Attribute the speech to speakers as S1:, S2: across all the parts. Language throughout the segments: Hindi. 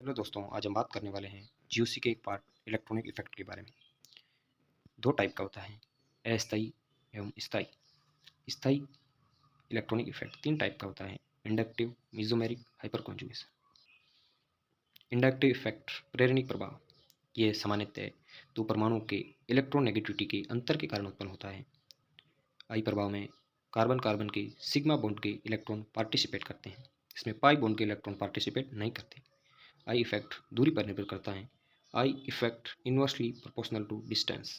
S1: हेलो दोस्तों, आज हम बात करने वाले हैं जीओसी के एक पार्ट इलेक्ट्रॉनिक इफेक्ट के बारे में। दो टाइप का होता है, अस्थायी एवं स्थायी। स्थायी इलेक्ट्रॉनिक इफेक्ट तीन टाइप का होता है, inductive, mesomeric, hyperconjugation. Inductive effect प्रेरणिक प्रभाव, ये सामान्यतः दो परमाणुओं के इलेक्ट्रोनेगेटिविटी के अंतर के कारण उत्पन्न होता है। आई प्रभाव में कार्बन कार्बन के सिग्मा बॉन्ड के इलेक्ट्रॉन पार्टिसिपेट करते हैं, इसमें पाई बॉन्ड के इलेक्ट्रॉन पार्टिसिपेट नहीं करते। आई इफेक्ट दूरी पर निर्भर करता है। I effect inversely proportional to distance,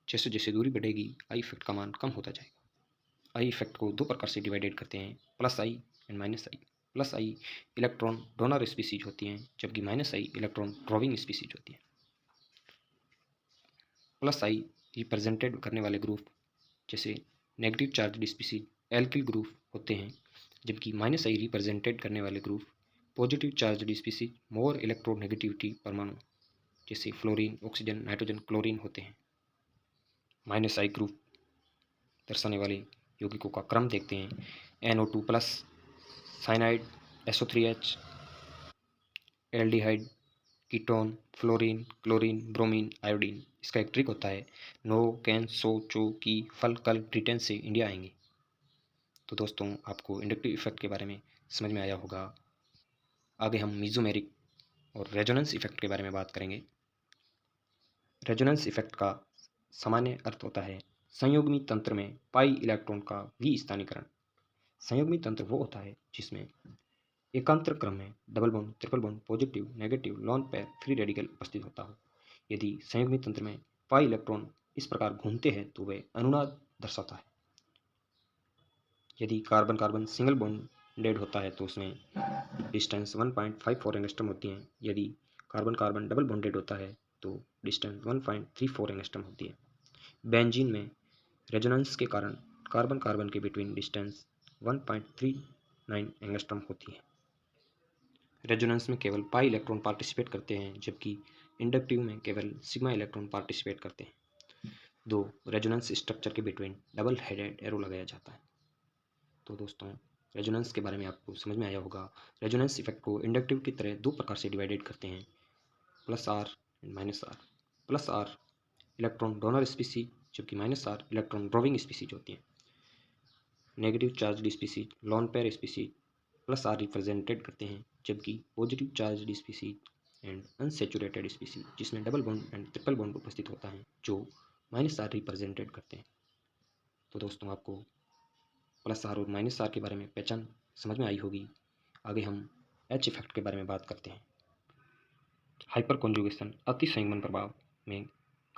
S1: जैसे जैसे दूरी बढ़ेगी आई इफेक्ट का मान कम होता जाएगा। आई इफेक्ट को दो प्रकार से डिवाइडेड करते हैं, plus I and minus I. Plus I electron donor species होती हैं, जबकि माइनस आई इलेक्ट्रॉन ड्रॉविंग स्पीसीज होती है। प्लस आई रिप्रेजेंटेड करने वाले ग्रुप जैसे negative charge species alkyl group होते हैं, जबकि माइनस आई रिप्रेजेंटेड करने वाले ग्रुप पॉजिटिव चार्ज स्पीसीज मोर इलेक्ट्रोनेगेटिविटी परमाणु जैसे फ्लोरीन, ऑक्सीजन, नाइट्रोजन, क्लोरीन होते हैं। माइनस आई ग्रुप दर्शाने वाले यौगिकों का क्रम देखते हैं, NO2 plus, cyanide, SO3H, aldehyde, ketone, fluorine, chlorine, bromine, iodine. इसका एक ट्रिक होता है, नो कैन सो चो की फल कल ब्रिटेन से इंडिया आएंगे। तो दोस्तों, आपको इंडक्टिव इफेक्ट के बारे में समझ में आया होगा। आगे हम मेसोमेरिक और रेजोनेंस इफेक्ट के बारे में बात करेंगे। रेजोनेंस इफेक्ट का सामान्य अर्थ होता है संयुग्मी तंत्र में पाई इलेक्ट्रॉन का विस्थानीकरण। संयुग्मी तंत्र वो होता है जिसमें एकांतर क्रम में double bond, triple bond, positive, negative, lone pair, free radical उपस्थित होता हो। यदि संयुग्मी तंत्र में पाई इलेक्ट्रॉन इस प्रकार घूमते हैं तो वे अनुनाद दर्शाता है। यदि कार्बन कार्बन सिंगल बॉन्डेड होता है तो उसमें डिस्टेंस 1.54 एंगस्ट्रम होती है। यदि कार्बन कार्बन डबल बॉन्डेड होता है तो डिस्टेंस 1.34 एंगस्ट्रम होती है। बेंजीन में रेजोनेंस के कारण कार्बन कार्बन के बिटवीन डिस्टेंस 1.39 एंगस्ट्रम होती है। रेजोनेंस में केवल पाई इलेक्ट्रॉन पार्टिसिपेट करते हैं, जबकि इंडक्टिव में केवल सिग्मा इलेक्ट्रॉन पार्टिसिपेट करते हैं। दो रेजोनेंस स्ट्रक्चर के बिटवीन डबल हेडेड एरो लगाया जाता है। तो दोस्तों, रेजोनेंस के बारे में आपको समझ में आया होगा। रेजोनेंस इफेक्ट को इंडक्टिव की तरह दो प्रकार से डिवाइडेड करते हैं, plus R and minus R. Plus R electron donor species, जबकि minus R electron drawing species होती हैं। Negative charge species, lone pair species plus R represented करते हैं, जबकि positive charge species and unsaturated species जिसमें double bond and triple bond उपस्थित होता है, जो माइनस आर रिप्रेजेंटेड करते हैं। तो दोस्तों, आपको प्लस आर और माइनस आर के बारे में पहचान समझ में आई होगी। आगे हम एच इफेक्ट के बारे में बात करते हैं। हाइपर कॉन्जुगेशन अति संयुग्मन प्रभाव में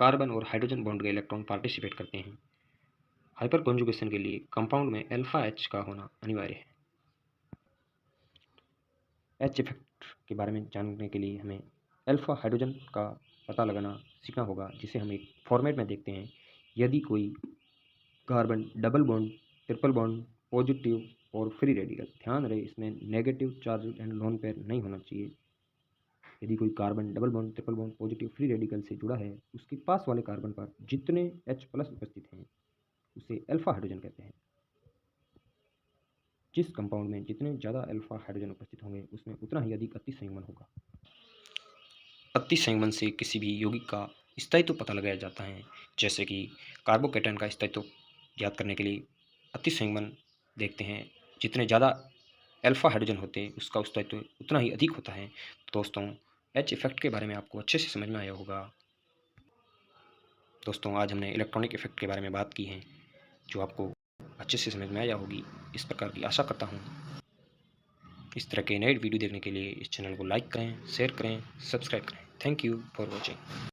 S1: कार्बन और हाइड्रोजन बॉन्ड के इलेक्ट्रॉन पार्टिसिपेट करते हैं। हाइपर कॉन्जुगेशन के लिए कंपाउंड में अल्फा एच का होना अनिवार्य है। एच इफेक्ट के बारे में जानने के लिए हमें अल्फा हाइड्रोजन का पता लगाना सीखना होगा, जिसे हम एक फॉर्मेट में देखते हैं। यदि कोई carbon double bond, triple bond, positive और फ्री रेडिकल, ध्यान रहे इसमें negative charge and lone pair नहीं होना चाहिए। यदि कोई carbon double bond, triple bond, positive, free radical से जुड़ा है, उसके पास वाले कार्बन पर जितने H प्लस उपस्थित हैं उसे अल्फा हाइड्रोजन कहते हैं। जिस कंपाउंड में जितने ज़्यादा अल्फा हाइड्रोजन उपस्थित होंगे उसमें उतना ही अधिक अति संयुग्मन होगा। अति संयुग्मन से किसी भी यौगिक का स्थायित्व पता लगाया जाता है, जैसे कि कार्बोकेटन का स्थायित्व ज्ञात करने के लिए अति संयुग्मन देखते हैं। जितने ज़्यादा अल्फा हाइड्रोजन होते हैं उसका स्थायित्व उतना ही अधिक होता है। दोस्तों, एच इफेक्ट के बारे में आपको अच्छे से समझ में आया होगा। दोस्तों, आज हमने इलेक्ट्रॉनिक इफेक्ट के बारे में बात की है, जो आपको अच्छे से समझ में आया होगी, इस प्रकार की आशा करता हूँ। इस तरह के नए वीडियो देखने के लिए इस चैनल को लाइक करें, शेयर करें, सब्सक्राइब करें। Thank you for watching.